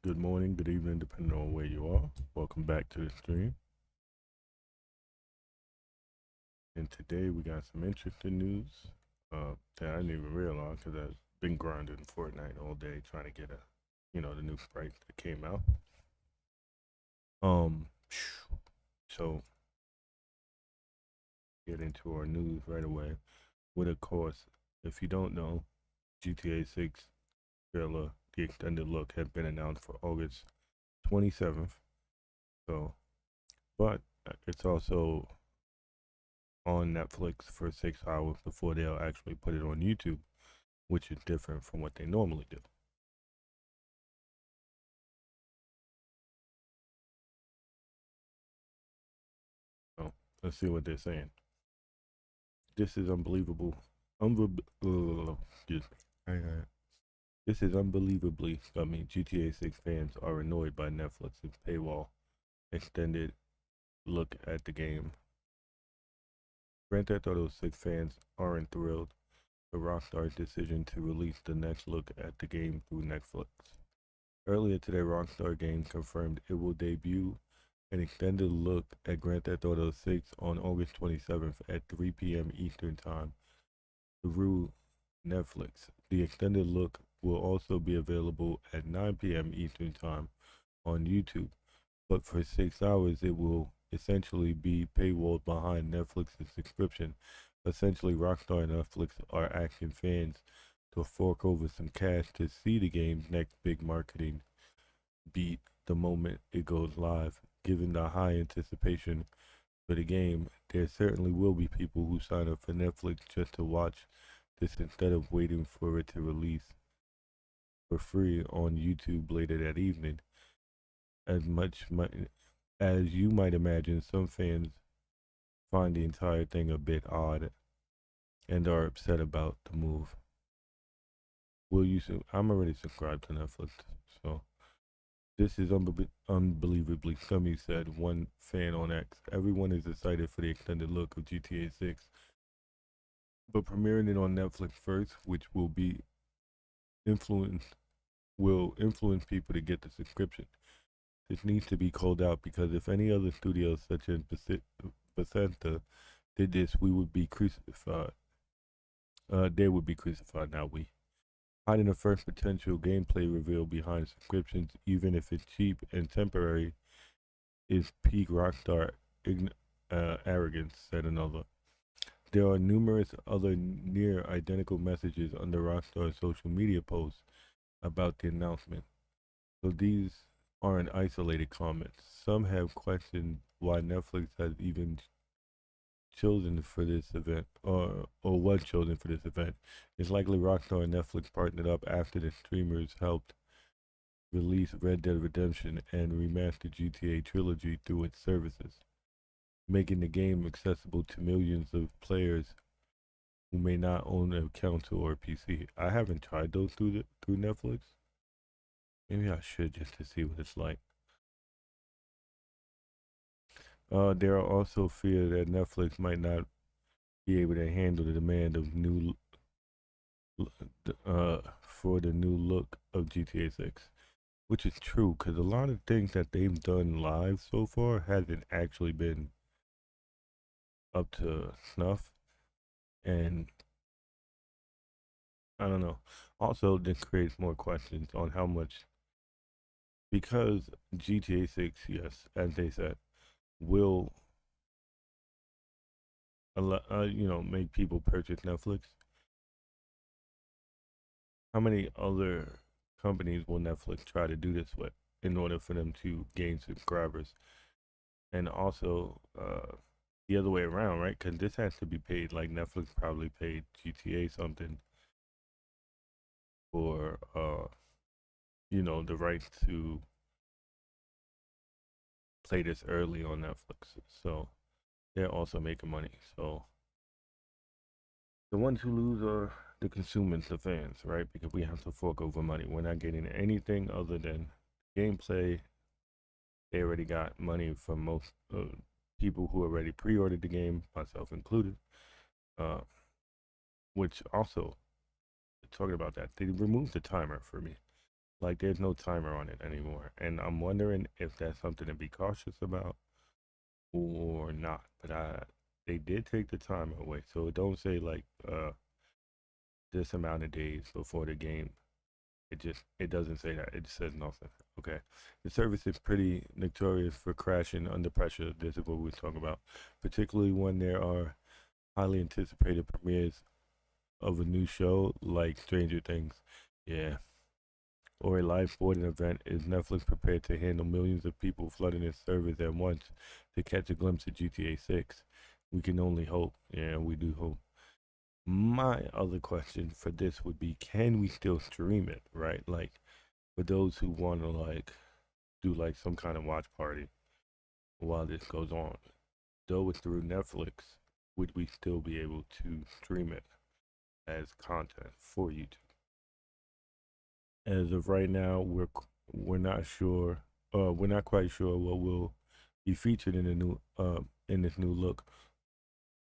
good morning, good evening, depending on where you are. Welcome back to the stream. And today we got some interesting news that I didn't even realize because I've been grinding Fortnite all day trying to get the new sprites that came out. Um, so get into our news right away. With of course, if you don't know, GTA 6 trailer, the extended look, had been announced for August 27th. So, but it's also on Netflix for 6 hours before they'll actually put it on YouTube, which is different from what they normally do. So let's see what they're saying. This is unbelievable. Excuse me. This is unbelievably scummy. GTA 6 fans are annoyed by Netflix's paywall extended look at the game. Grand Theft Auto 6 fans aren't thrilled with Rockstar's decision to release the next look at the game through Netflix. Earlier today, Rockstar Games confirmed it will debut an extended look at Grand Theft Auto 6 on August 27th at 3 p.m. Eastern Time through Netflix. The extended look will also be available at 9 p.m. Eastern Time on YouTube, but for 6 hours it will essentially be paywalled behind Netflix's subscription. Essentially, Rockstar and Netflix are asking fans to fork over some cash to see the game's next big marketing beat the moment it goes live. Given the high anticipation for the game, there certainly will be people who sign up for Netflix just to watch this instead of waiting for it to release for free on YouTube later that evening. As you might imagine, some fans find the entire thing a bit odd and are upset about the move. I'm already subscribed to Netflix, so this is unbelievably scummy, said one fan on X. Everyone is excited for the extended look of GTA 6, but premiering it on Netflix first, which influence will influence people to get the subscription. This needs to be called out because if any other studios such as Bethesda did this, we would be crucified. They would be crucified, not we. Hiding the first potential gameplay reveal behind subscriptions, even if it's cheap and temporary, is peak Rockstar arrogance, said another. There are numerous other near identical messages under Rockstar's social media posts about the announcement, so these aren't isolated comments. Some have questioned why Netflix has even chosen for this event, or was chosen for this event. It's likely Rockstar and Netflix partnered up after the streamers helped release Red Dead Redemption and remastered GTA Trilogy through its services, making the game accessible to millions of players who may not own a console or PC. I haven't tried those through Netflix. Maybe I should just to see what it's like. There are also fears that Netflix might not be able to handle the demand of for the new look of GTA 6, which is true because a lot of things that they've done live so far hasn't actually been up to snuff, and I don't know. Also, this creates more questions on how much because GTA 6, yes, as they said, will make people purchase Netflix. How many other companies will Netflix try to do this with in order for them to gain subscribers? And also, the other way around, right? Because this has to be paid. Like Netflix probably paid GTA something for, the rights to play this early on Netflix. So they're also making money. So the ones who lose are the consumers, the fans, right? Because we have to fork over money. We're not getting anything other than gameplay. They already got money from most people who already pre-ordered the game, myself included. Uh, which also, talking about that, they removed the timer for me. Like there's no timer on it anymore, and I'm wondering if that's something to be cautious about or not. But they did take the timer away, so it don't say like this amount of days before the game. It doesn't say that. It just says nothing. Okay. The service is pretty notorious for crashing under pressure. This is what we're talking about, particularly when there are highly anticipated premieres of a new show like Stranger Things. Yeah. Or a live sporting event. Is Netflix prepared to handle millions of people flooding its servers at once to catch a glimpse of GTA 6? We can only hope. Yeah, we do hope. My other question for this would be, can we still stream it, right? Like, for those who want to, like, do, like, some kind of watch party while this goes on. Though it's through Netflix, would we still be able to stream it as content for YouTube? As of right now, we're not sure. We're not quite sure what will be featured in the new in this new look.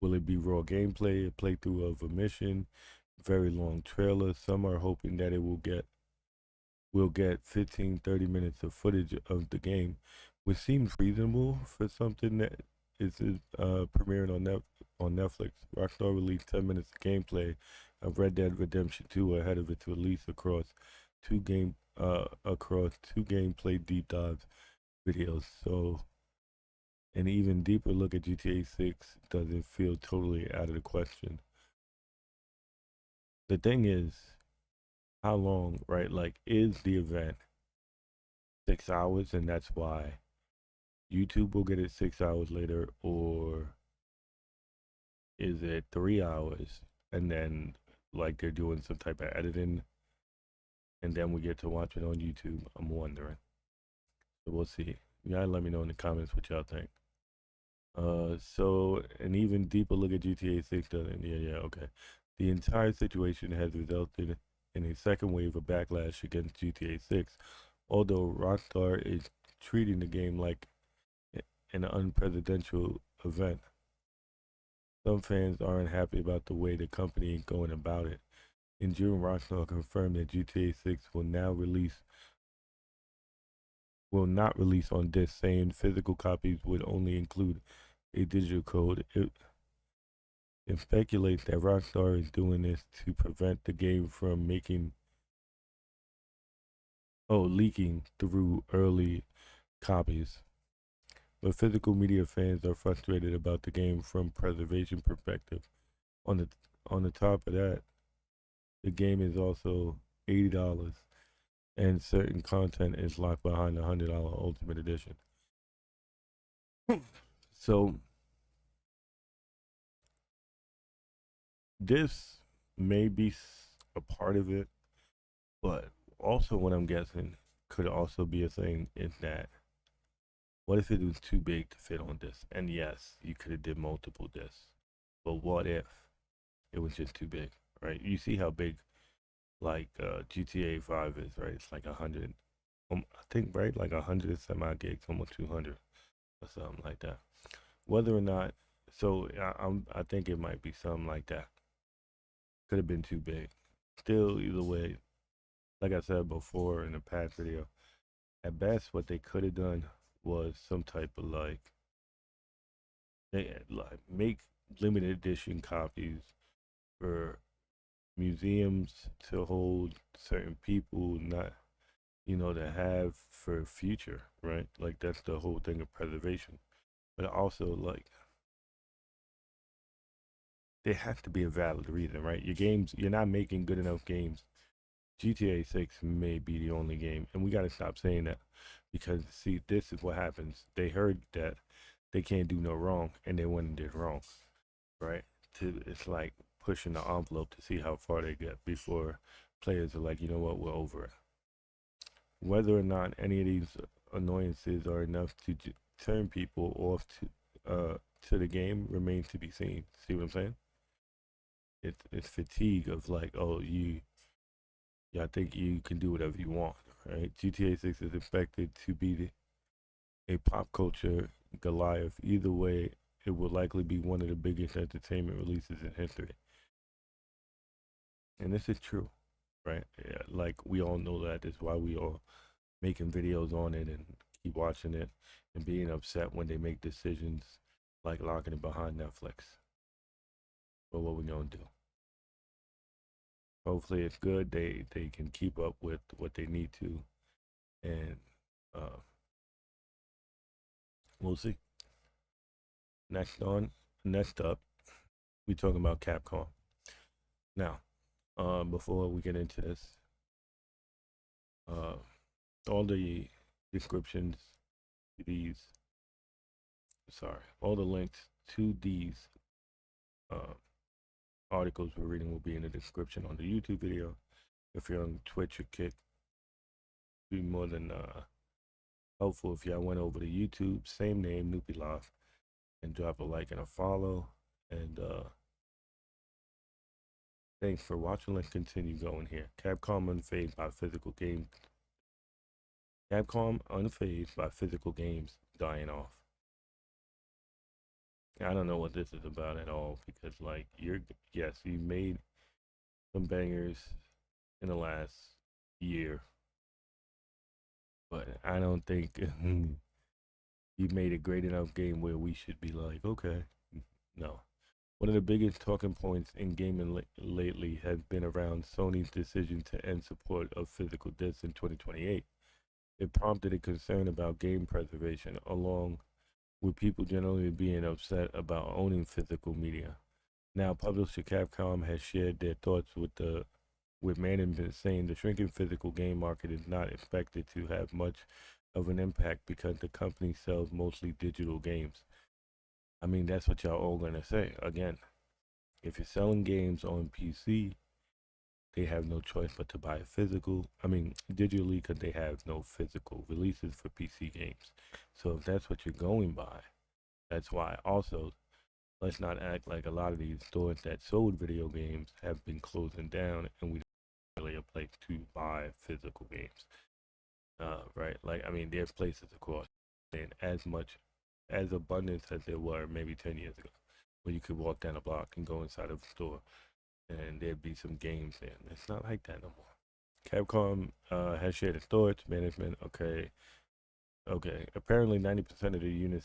Will it be raw gameplay, a playthrough of a mission, very long trailer? Some are hoping that it will get 15, 30 minutes of footage of the game, which seems reasonable for something that is premiering on Netflix. Rockstar released 10 minutes of gameplay of Red Dead Redemption 2 ahead of its release across two gameplay deep dive videos. So an even deeper look at GTA 6 doesn't feel totally out of the question. The thing is, how long, right? Like, is the event 6 hours and that's why YouTube will get it 6 hours later, or is it 3 hours and then like they're doing some type of editing and then we get to watch it on YouTube? I'm wondering. So we'll see. You gotta let me know in the comments what y'all think. So an even deeper look at GTA 6 doesn't. Yeah, okay. The entire situation has resulted in a second wave of backlash against GTA 6, although Rockstar is treating the game like an unprecedented event. Some fans aren't happy about the way the company is going about it. In June, Rockstar confirmed that GTA 6 will not release on disc, saying physical copies would only include a digital code. It speculates that Rockstar is doing this to prevent the game from leaking through early copies. But physical media fans are frustrated about the game from preservation perspective. On the on the top of that, the game is also $80, and certain content is locked behind the $100 Ultimate Edition. So this may be a part of it, but also what I'm guessing could also be a thing is that what if it was too big to fit on disc? And yes, you could have did multiple discs, but what if it was just too big, right? You see how big like GTA 5 is, right? It's like 100, I think, right? Like 100 semi gigs, almost 200 or something like that. Whether or not, so I think it might be something like that. Could have been too big. Still, either way, like I said before in the past video, at best, what they could have done was some type of they like make limited edition copies for museums to hold certain people, not to have for future, right? Like that's the whole thing of preservation. But also like there has to be a valid reason, right? You're not making good enough games. GTA 6 may be the only game, and we got to stop saying that because see, this is what happens. They heard that they can't do no wrong, and they went and did wrong, right? It's like pushing the envelope to see how far they get before players are like, you know what, we're over it. Whether or not any of these annoyances are enough to turn people off to the game remains to be seen. See what I'm saying? It's fatigue of like, oh, yeah, I think you can do whatever you want, right? GTA 6 is expected to be a pop culture Goliath. Either way, it will likely be one of the biggest entertainment releases in history. And this is true. right? Yeah, like we all know that is why we all making videos on it and keep watching it and being upset when they make decisions like locking it behind Netflix. But what we gonna do? Hopefully it's good. They can keep up with what they need to, and uh, we'll see. Next up, we talking about Capcom. Now, before we get into this, uh, all the descriptions to these, sorry, all the links to these uh, articles we're reading will be in the description on the YouTube video. If you're on Twitch or Kick, it'd be more than helpful if y'all went over to YouTube, same name, NoopyLive, and drop a like and a follow. And thanks for watching. Let's continue going here. Capcom unfazed by physical games. Capcom unfazed by physical games dying off. I don't know what this is about at all because, like, yes, you made some bangers in the last year, but I don't think you made a great enough game where we should be like, okay, no. One of the biggest talking points in gaming lately has been around Sony's decision to end support of physical discs in 2028. It prompted a concern about game preservation, along with people generally being upset about owning physical media. Now, publisher Capcom has shared their thoughts with management, saying the shrinking physical game market is not expected to have much of an impact because the company sells mostly digital games. I mean, that's what y'all all gonna say. Again, if you're selling games on PC, they have no choice but to buy physical. I mean, digitally, because they have no physical releases for PC games. So if that's what you're going by, that's why. Also, let's not act like a lot of these stores that sold video games have been closing down, and we don't really a place to buy physical games. Right? Like, I mean, there's places, of course, and as abundance as there were maybe 10 years ago, where you could walk down a block and go inside of a store and there'd be some games there. It's not like that no more. Capcom has shared its thoughts. Management, okay. Apparently, 90% of the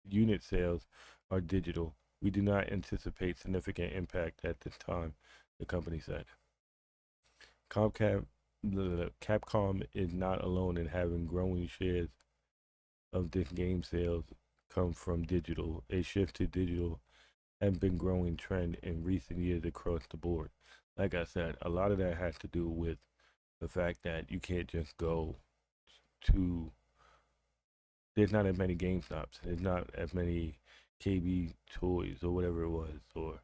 unit sales are digital. We do not anticipate significant impact at this time, the company said. Comcam, Capcom is not alone in having growing shares of this game sales come from digital. A shift to digital has been growing trend in recent years across the board. Like I said, a lot of that has to do with the fact that you can't just go to, there's not as many GameStops, there's not as many KB Toys or whatever it was, or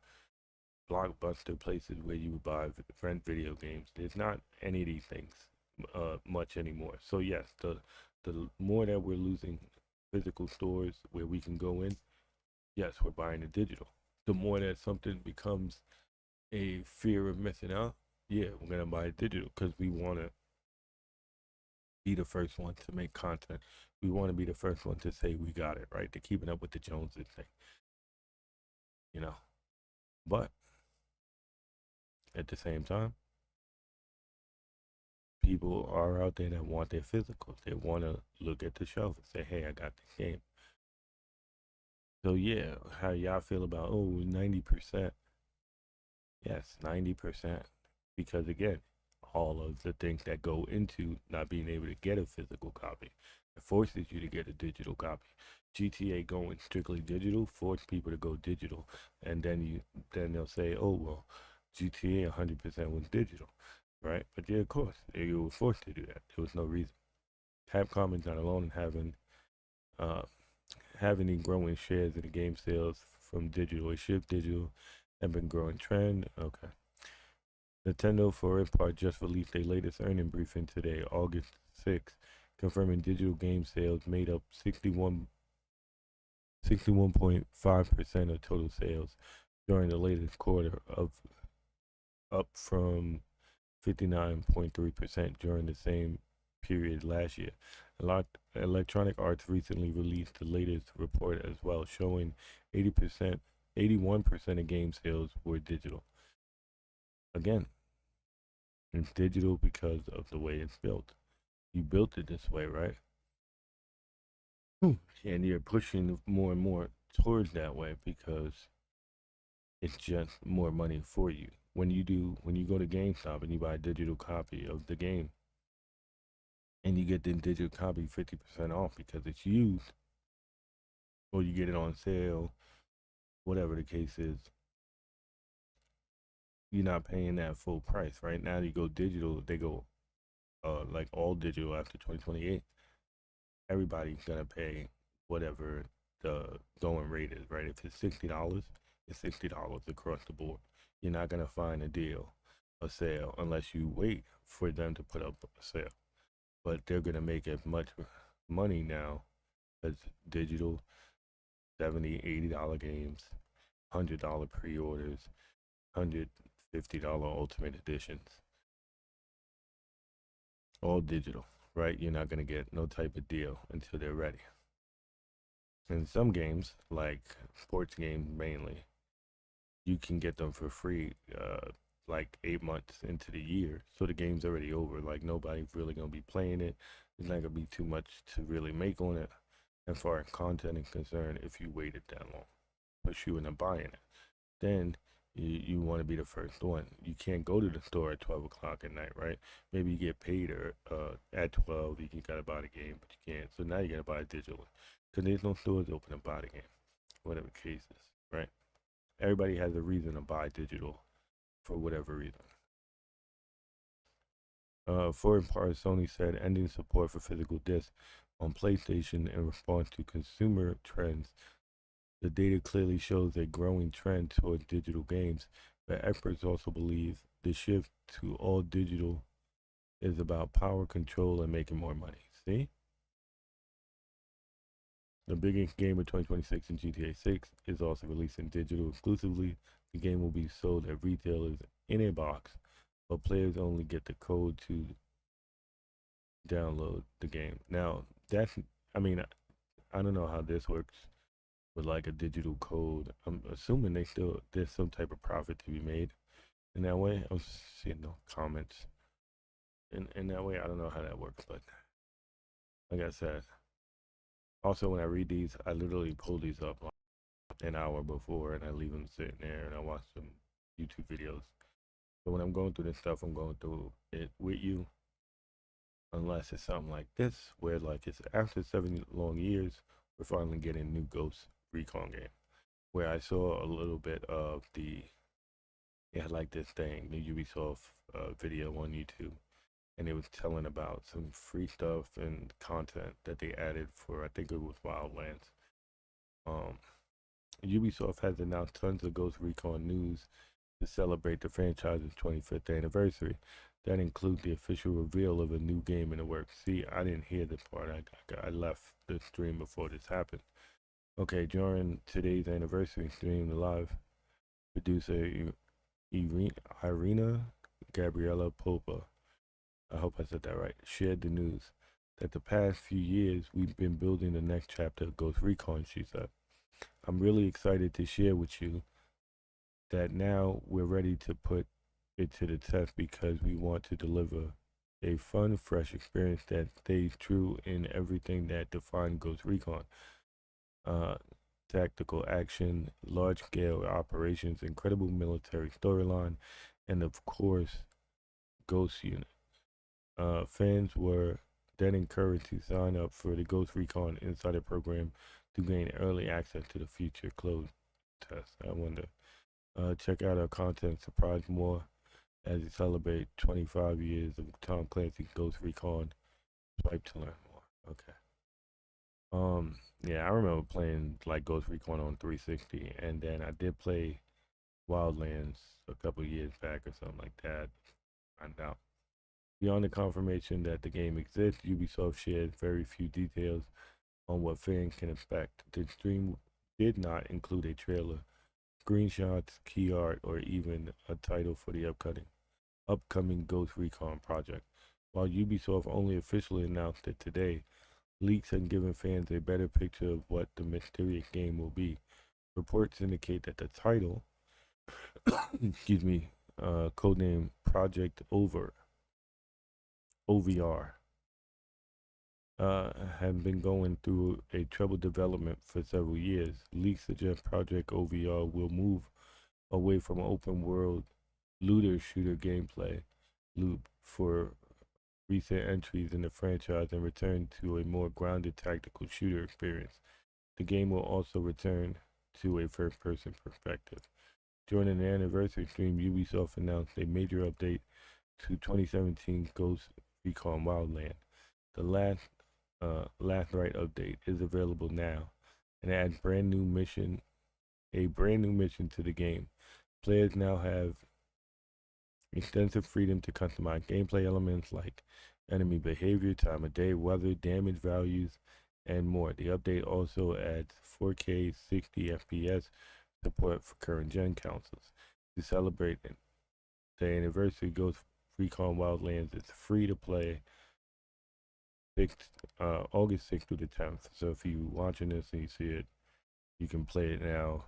Blockbuster places where you would buy rent video games. There's not any of these things much anymore. So yes, the more that we're losing physical stores where we can go in, yes, we're buying the digital. The more that something becomes a fear of missing out, yeah, we're gonna buy digital because we want to be the first one to make content. We want to be the first one to say we got it right. To keeping up with the Joneses thing, you know. But at the same time, people are out there that want their physicals. They want to look at the shelf and say, "Hey, I got this game." So yeah, how y'all feel about 90%? Yes, 90%. Because again, all of the things that go into not being able to get a physical copy. It forces you to get a digital copy. GTA going strictly digital forced people to go digital, and then they'll say, "Oh well, GTA 100% was digital, right?" But yeah, of course, they were forced to do that. There was no reason. Capcom is not alone in uh, having the growing shares of the game sales from digital. A shift digital have been growing trend. Okay. Nintendo, for its part, just released their latest earning briefing today, August 6th, confirming digital game sales made up 61.5% of total sales during the latest quarter, up from 59.3% during the same period last year. Electronic Arts recently released the latest report as well, showing 81% of game sales were digital. Again, It's digital because of the way it's built. You built it this way, right? And you're pushing more and more towards that way because it's just more money for you. When you go to GameStop and you buy a digital copy of the game and you get the digital copy 50% off because it's used, or you get it on sale, whatever the case is, you're not paying that full price. Right now, you go digital, they go like all digital after 2028. Everybody's gonna pay whatever the going rate is, right? If it's $60, it's $60 across the board. You're not gonna find a deal, a sale, unless you wait for them to put up a sale. But they're gonna make as much money now as digital, $70, $80 games, $100 pre-orders, $150 ultimate editions, all digital, right? You're not gonna get no type of deal until they're ready. And some games, like sports games mainly, you can get them for free, like 8 months into the year. So the game's already over. Like nobody's really gonna be playing it. There's not gonna be too much to really make on it. As far as content is concerned, if you waited that long, push you into buying it, then you want to be the first one. You can't go to the store at 12 o'clock at night, right? Maybe you get paid or at 12, you gotta buy the game, but you can't. So now you gotta buy it digitally because there's no stores open to buy the game, whatever the case is, right? Everybody has a reason to buy digital for whatever reason. Foreign part, Sony said ending support for physical discs on PlayStation in response to consumer trends. The data clearly shows a growing trend toward digital games, but experts also believe the shift to all digital is about power control and making more money. See? The biggest game of 2026 in GTA 6 is also releasing digital exclusively. The game will be sold at retailers in a box, but players only get the code to download the game. Now, I mean, I don't know how this works with like a digital code. I'm assuming there's some type of profit to be made in that way. I'm seeing no comments. In that way, I don't know how that works, but like I said, also when I read these, I literally pull these up like an hour before and I leave them sitting there and I watch some YouTube videos. So when I'm going through this stuff, I'm going through it with you, unless it's something like this, where like it's after 7 long years, we're finally getting a new Ghost Recon game. Where I saw a little bit of it had like this thing, the Ubisoft video on YouTube, and it was telling about some free stuff and content that they added for, I think it was Wildlands. Um, Ubisoft has announced tons of Ghost Recon news to celebrate the franchise's 25th anniversary. That includes the official reveal of a new game in the works. See, I didn't hear this part. I left the stream before this happened. Okay, during today's anniversary stream live, producer Irina Gabriela Popa, I hope I said that right, shared the news that the past few years we've been building the next chapter of Ghost Recon, she said. I'm really excited to share with you that now we're ready to put it to the test because we want to deliver a fun, fresh experience that stays true in everything that defines Ghost Recon. Uh, Tactical action, large scale operations, incredible military storyline, and of course, Ghost Unit. Fans were then encouraged to sign up for the Ghost Recon Insider program to gain early access to the future closed test. I wonder. Check out our content, surprise more as we celebrate 25 years of Tom Clancy's Ghost Recon. Swipe to learn more. Okay. Yeah, I remember playing like Ghost Recon on 360, and then I did play Wildlands a couple years back or something like that. Find out. Beyond the confirmation that the game exists, Ubisoft shared very few details on what fans can expect. The stream did not include a trailer, screenshots, key art, or even a title for the upcoming Ghost Recon project. While Ubisoft only officially announced it today, leaks have given fans a better picture of what the mysterious game will be. Reports indicate that the title, excuse me, codename Project Over, OVR have been going through a troubled development for several years. Leaks suggest Project OVR will move away from open world looter shooter gameplay loop for recent entries in the franchise and return to a more grounded tactical shooter experience. The game will also return to a first person perspective. During an anniversary stream, Ubisoft announced a major update to 2017 Ghost Recon Wildland. The last right update is available now and adds a brand new mission to the game. Players now have extensive freedom to customize gameplay elements like enemy behavior, time of day, weather, damage values, and more. The update also adds 4K 60 FPS support for current gen consoles. To celebrate the anniversary, Ghost Recon Wildlands is free to play 6th, August 6th through the 10th. So if you're watching this and you see it, you can play it now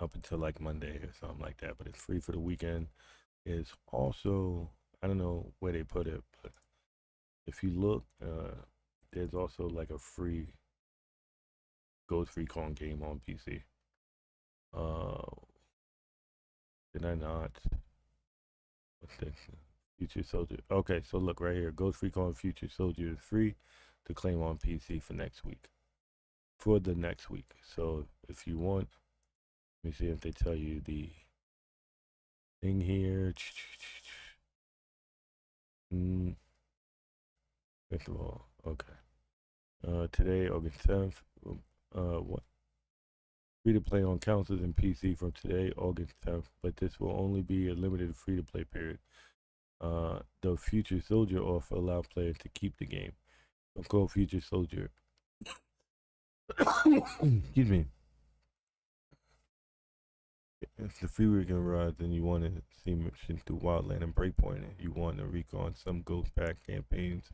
up until like Monday or something like that. But it's free for the weekend. It's also, I don't know where they put it, but if you look, there's also like a free Ghost Recon game on PC. Did I not? What's this? Future Soldier. Okay, so look right here. Ghost Recon Future Soldier is free to claim on PC for next week. For the next week. So if you want, let me see if they tell you the thing here. First of all, okay. Today, August 10th. What? Free to play on consoles and PC from today, August 10th, but this will only be a limited free to play period. The Future Soldier offer allows players to keep the game. Don't call Future Soldier. Excuse me. If the free weekend rides and you want to see missions through Wildland and Breakpoint, and you want to recon some Ghost Pack campaigns,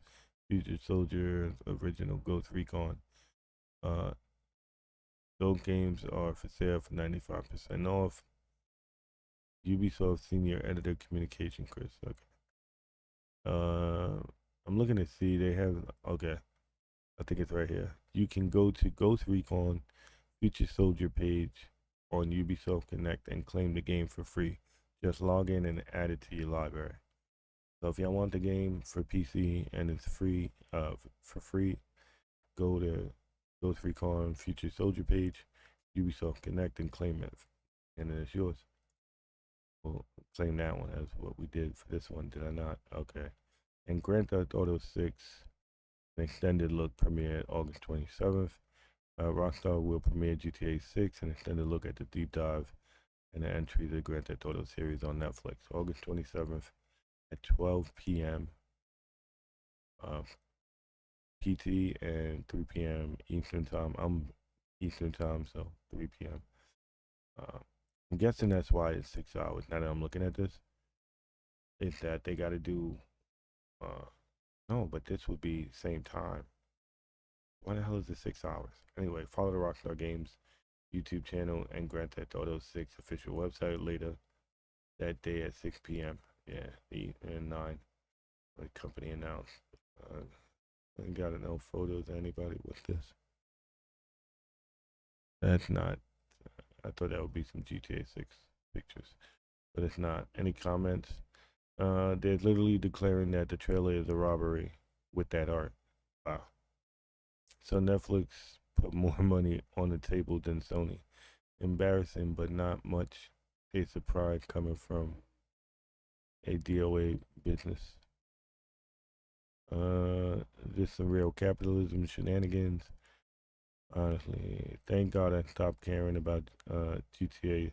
Future Soldier, original Ghost Recon, those games are for sale for 95% off. Ubisoft Senior Editor Communication, Chris. Okay. I'm looking to see they have. Okay, I think it's right here. You can go to Ghost Recon Future Soldier page on Ubisoft Connect and claim the game for free. Just log in and add it to your library. So if y'all want the game for PC and it's free, for free, go to Ghost Recon Future Soldier page, Ubisoft Connect, and claim it, and then it's yours. We'll claim that one as what we did for this one. Did I not? Okay. And Grand Theft Auto 6, an extended look premiered August 27th. Rockstar will premiere GTA 6, an extended look at the deep dive and the entry of the Grand Theft Auto series on Netflix. August 27th at 12 p.m. PT and 3 p.m. Eastern Time. I'm Eastern Time, so 3 p.m. I'm guessing that's why it's 6 hours. Now that I'm looking at this, is that they got to do. No, but this would be same time. Why the hell is it 6 hours? Anyway, follow the Rockstar Games YouTube channel and Grand Theft Auto 6 official website later that day at 6 p.m. Yeah, 8 and 9. The company announced. I got no photos of anybody with this. That's not. I thought that would be some GTA 6 pictures, but it's not. Any comments? They're literally declaring that the trailer is a robbery with that art. Wow. So Netflix put more money on the table than Sony. Embarrassing, but not much a surprise coming from a DOA business. This some real capitalism shenanigans. Honestly, thank God I stopped caring about GTA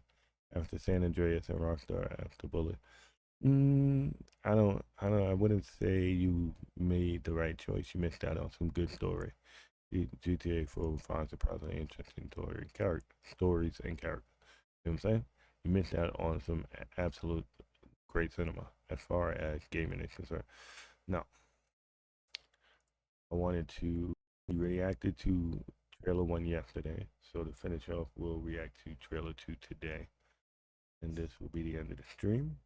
after San Andreas and Rockstar after Bullet. I wouldn't say you made the right choice. You missed out on some good story. GTA 4 finds surprisingly interesting stories and characters. You know what I'm saying? You missed out on some absolute great cinema as far as gaming is concerned. Now, I wanted to we reacted to trailer 1 yesterday, so to finish off, we'll react to trailer 2 today, and this will be the end of the stream.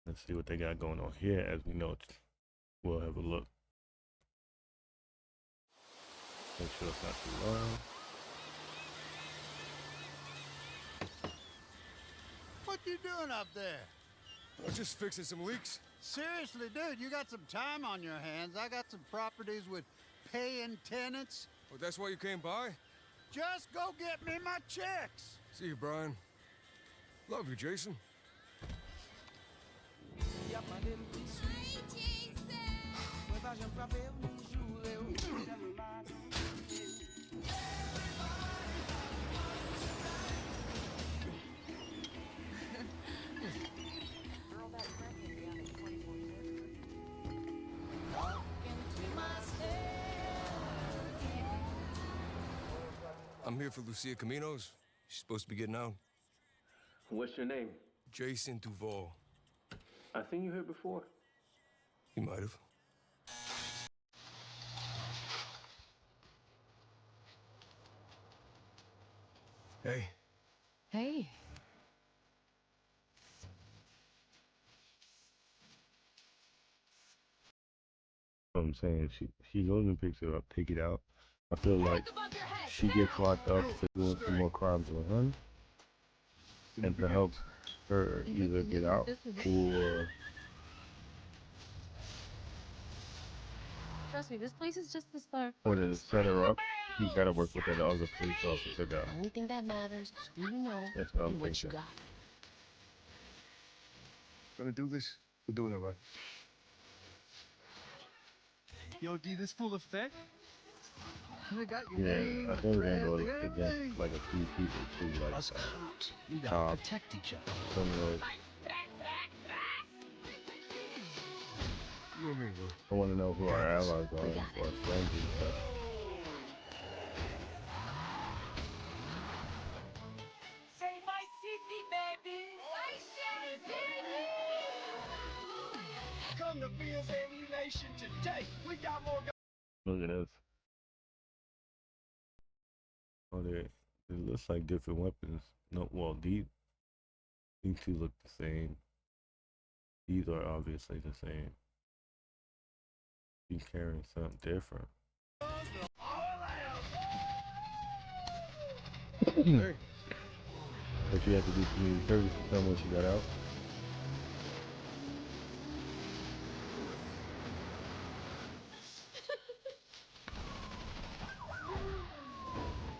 Let's see what they got going on here. As we know, we'll have a look. Make sure it's not too long. What you doing up there? I'm just fixing some leaks. Seriously, dude, you got some time on your hands. I got some properties with paying tenants. Oh, that's why you came by? Just go get me my checks. See you, Brian. Love you, Jason. I'm here for Lucia Caminos. She's supposed to be getting out. What's your name? Jason Duval. I seen you here before. You might have. Hey. Hey. I'm saying she goes and picks it up, take it out. I feel like she gets locked up for doing some more crimes with her, and to help her either get out or Trust me, this place is just the start. or to set her up. You gotta work with that other police officer guy. The only thing that matters is who you know That's what I'm and what you thinking. got. Gonna do this? We're doing it right. Yo, D, this full effect? They got your Yeah, name, I think we're gonna go address, against everything. like a few people too, like Us cops, we gotta cops, protect each other. criminals. You and me, bro. I want to know who our allies are, who our friends and stuff. Say my city, baby. My city. Come to Beers Ammunition today. We got more. Look at this. Oh, it looks like different weapons. No, well, these two look the same. These are obviously the same. He's carrying something different. Hey. But you have to do community service to tell once you got out.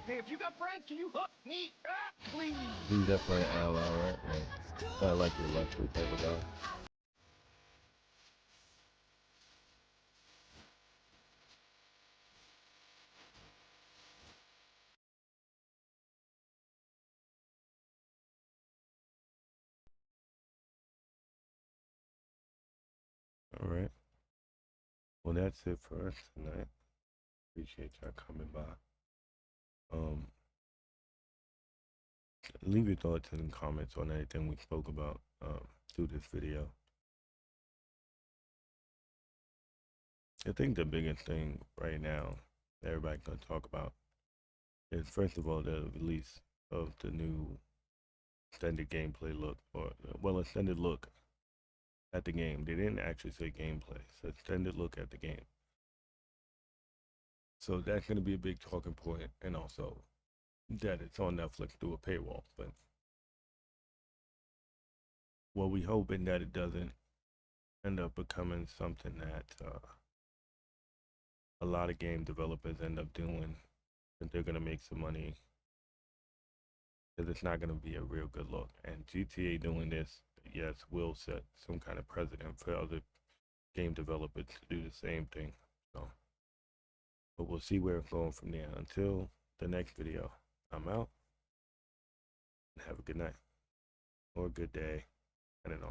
Hey, if you got friends, can you hook me up, please? He's definitely an ally, right? Like, I like your luxury type of guy. All right. Well, that's it for us tonight. Appreciate y'all coming by. Leave your thoughts and comments on anything we spoke about through this video. I think the biggest thing right now that everybody's gonna talk about is, first of all, the release of the new extended gameplay look, or well, extended look at the game. They didn't actually say gameplay, so extended look at the game. So that's gonna be a big talking point, and also that it's on Netflix through a paywall. But well, we hoping that it doesn't end up becoming something that a lot of game developers end up doing, that they're gonna make some money, because it's not gonna be a real good look. And GTA doing this, yes, will set some kind of precedent for other game developers to do the same thing. So, but we'll see where it's going from there. Until the next video, I'm out. Have a good night or a good day. I don't know.